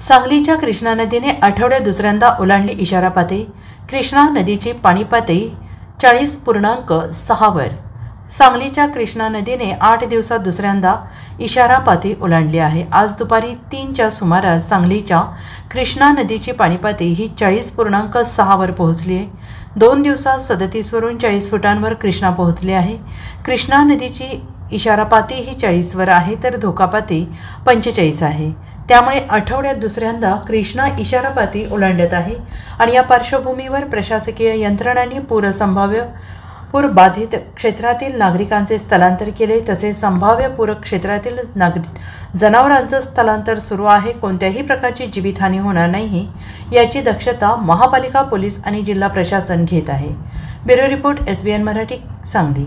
सांगलीच्या कृष्णा नदीने आठवड्यात दुसऱ्यांदा ओलांडली इशारा पातळी। कृष्णा नदीची पाणी पातळी 40.6 वर। सांगलीच्या कृष्णा नदीने 8 दिवसात दुसऱ्यांदा इशारा पातळी ओलांडली आहे। आज दुपारी 3च्या सुमारास सांगलीच्या कृष्णा नदीची पाणी पातळी ही 40.6 वर पोहोचली आहे। 2 दिवसात 37 वरून 40 फुटांवर कृष्णा पोहोचली आहे। कृष्णा नदीची इशारा पातळी ही 40 वर आहे तर धोका पातळी 45 आहे। त्यामुळे आठवड्यात दुसऱ्यांदा कृष्णा इशारा पातळी ओलांडत आहे आणि या पार्श्वभूमीवर प्रशासकीय यंत्रणांनी पूर बाधित क्षेत्रातील नागरिकांचे स्थलांतर केले, तसेच संभाव्य पूर क्षेत्रातील जनावरांचं स्थलांतर सुरू आहे। कोणत्याही प्रकारची जीवितहानी होणार नाही याची दक्षता महापालिका, पोलीस आणि जिल्हा प्रशासन घेत आहे। Bureau report, SBN Marathi, Sangli.